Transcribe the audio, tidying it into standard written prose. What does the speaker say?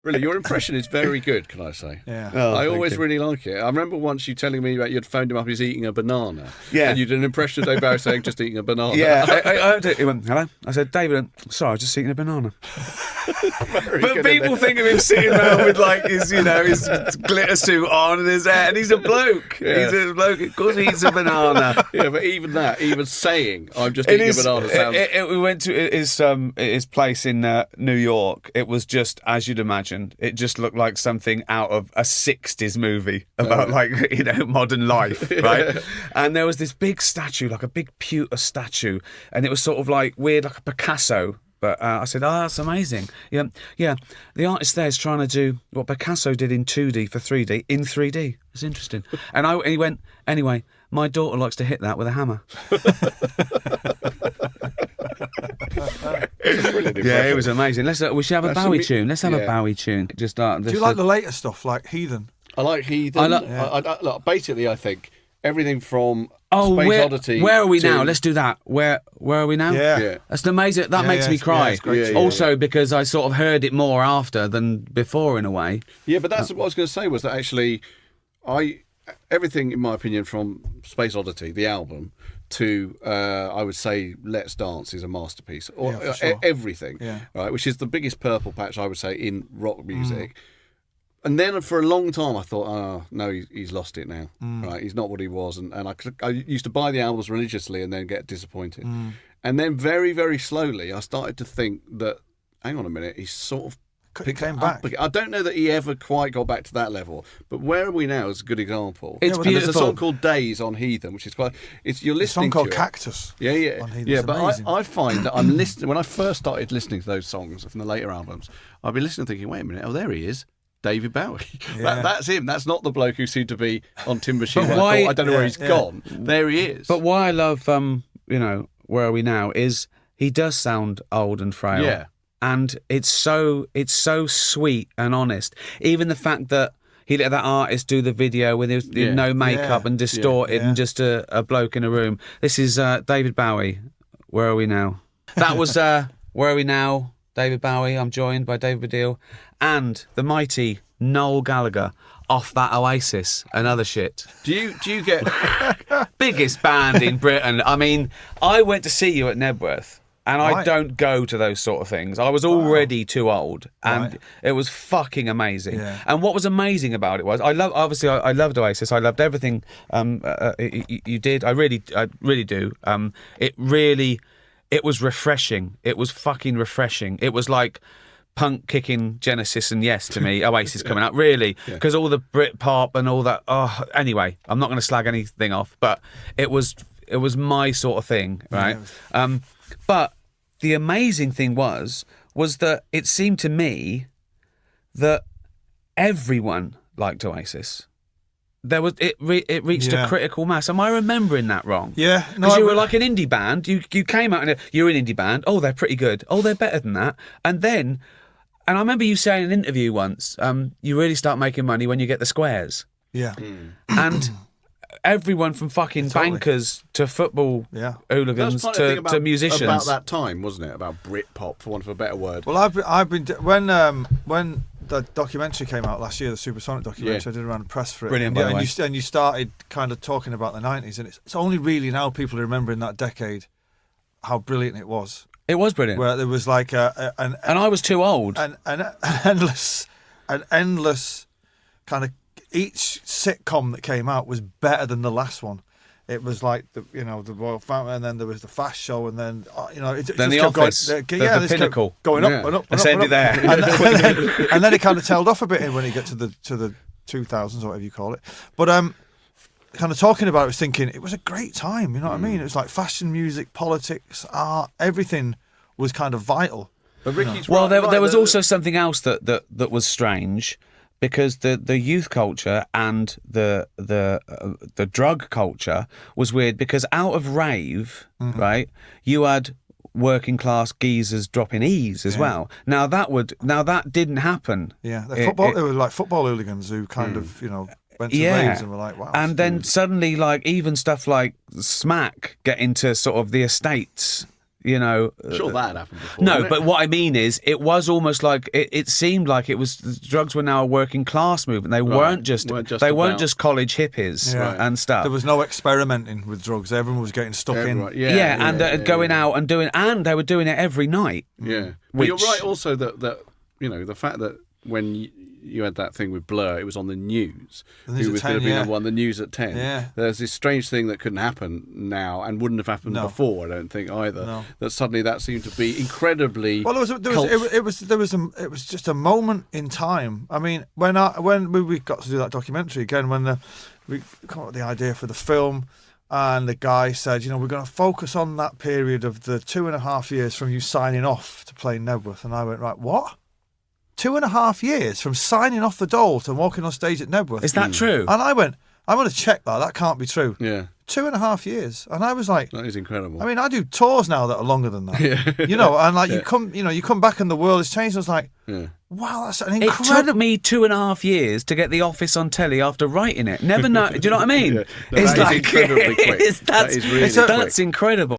Really, your impression is very good, can I say? Yeah. Oh, I thank always you. really like it. I remember once you telling me about you'd phoned him up, he's eating a banana. Yeah. And you did an impression of David Bowie saying, just eating a banana. Yeah, I did. He went, hello. I said, David, sorry, I was just eating a banana. But people think of him sitting around with like his glitter suit on and his hair, and he's a bloke. Yeah. He's a bloke. Of course, he eats a banana. Yeah, but even saying, I'm just eating a banana sounds... We went to his place in New York. It was just, as you'd imagine, it just looked like something out of a 60s movie about modern life, right? And there was this big statue, like a big pewter statue, and it was sort of like weird, like a Picasso. But I said, oh, that's amazing. Yeah. The artist there is trying to do what Picasso did in 2D for 3D in 3D. It's interesting. And he went, anyway, my daughter likes to hit that with a hammer. Yeah, it was amazing. We should have a Bowie tune. Let's have a Bowie tune. Do you like the later stuff, like Heathen? I like Heathen. Look, basically, I think everything from Space Oddity. Where are we now? Let's do that. Where are we now? Yeah. That's amazing. That makes me cry. it's great. Also, because I sort of heard it more after than before, in a way. Yeah, but that's what I was going to say, was that actually everything, in my opinion, from Space Oddity, the album, to I would say Let's Dance is a masterpiece. Or for sure. Everything, right, which is the biggest purple patch, I would say, in rock music. And then for a long time I thought, oh, no, he's lost it now. Right, he's not what he was. And I used to buy the albums religiously and then get disappointed. And then very, very slowly I started to think that, hang on a minute, he's sort of came back. I don't know that he ever quite got back to that level, but Where Are We Now is a good example. It's beautiful. There's a song called Days on Heathen, which is quite... You're listening to a song called it. Cactus. Yeah. On Heathen. But I find that I'm listening... When I first started listening to those songs from the later albums, I'd be listening thinking, wait a minute, there he is. David Bowie. That's him. That's not the bloke who seemed to be on Tin Machine. I don't know where he's gone. There he is. But why I love, Where Are We Now is he does sound old and frail. Yeah. And it's so sweet and honest. Even the fact that he let that artist do the video with his no makeup and distorted and just a bloke in a room. This is David Bowie. Where Are We Now? That was Where Are We Now? David Bowie. I'm joined by David Baddiel and the mighty Noel Gallagher off that Oasis and other shit. Do you get biggest band in Britain? I mean, I went to see you at Nebworth. And I don't go to those sort of things. I was already too old, and it was fucking amazing. Yeah. And what was amazing about it was, I loved Oasis. I loved everything you did. I really do. It was refreshing. It was fucking refreshing. It was like punk kicking Genesis and Yes to me. Oasis coming out, really, because all the Britpop and all that. Oh, anyway, I'm not going to slag anything off, but it was my sort of thing, right? Yeah, but the amazing thing was that it seemed to me that everyone liked Oasis. It reached a critical mass. Am I remembering that wrong? Yeah, because you were like an indie band. You came out and you're an indie band. Oh, they're pretty good. Oh, they're better than that. And I remember you saying in an interview once, you really start making money when you get the squares. Yeah, and. Everyone from fucking bankers to football hooligans to musicians. About that time, wasn't it? About Britpop, for want of a better word. Well, I've been when the documentary came out last year, the Supersonic documentary, I did a round of press for it. Brilliant, by the way. And you started kind of talking about the 90s, and it's only really now people are remembering that decade, how brilliant it was. It was brilliant. Where there was like and I was too old. An endless kind of. Each sitcom that came out was better than the last one. It was like the Royal Family, and then there was the Fast Show, and then it then the Office, the pinnacle, going up and up. Let's end it there. And then it kind of tailed off a bit when you get to the 2000s or whatever you call it. But kind of talking about it, I was thinking it was a great time. You know what I mean? It was like fashion, music, politics, art, everything was kind of vital. But Ricky's well, there was also something else that was strange. Because the youth culture and the drug culture was weird. Because out of rave, right, you had working class geezers dropping E's as well. Now that didn't happen. Yeah, they were like football hooligans who kind of went to raves and were like, wow. And then suddenly, like even stuff like Smack get into sort of the estates. you know. I'm sure that had happened before. No, didn't but it? what I mean is, it was almost like it seemed like it was drugs were now a working class movement. They weren't just college hippies and stuff. There was no experimenting with drugs. Everyone was getting stuck in. Going out and doing, and they were doing it every night. Yeah, but you're right. Also, that you know, the fact that when you had that thing with Blur, it was on the news. Who was going to be number one? The news at 10. Yeah. There's this strange thing that couldn't happen now and wouldn't have happened before. I don't think either. No. That suddenly that seemed to be incredibly. Well, it was just a moment in time. I mean, when we got to do that documentary again, when we come up with the idea for the film. And the guy said, you know, we're going to focus on that period of the 2.5 years from you signing off to playing Nebworth. And I went, right, what? 2.5 years from signing off the Dole to walking on stage at Nebworth. Is that true? And I went, I'm going to check that. That can't be true. Yeah. 2.5 years. And I was like, that is incredible. I mean, I do tours now that are longer than that. Yeah. You know, and like you come back and the world has changed. I was like, wow, that's an incredible. It took me 2.5 years to get The Office on telly after writing it. Never know. Do you know what I mean? It's like incredibly quick. That's really that's incredible.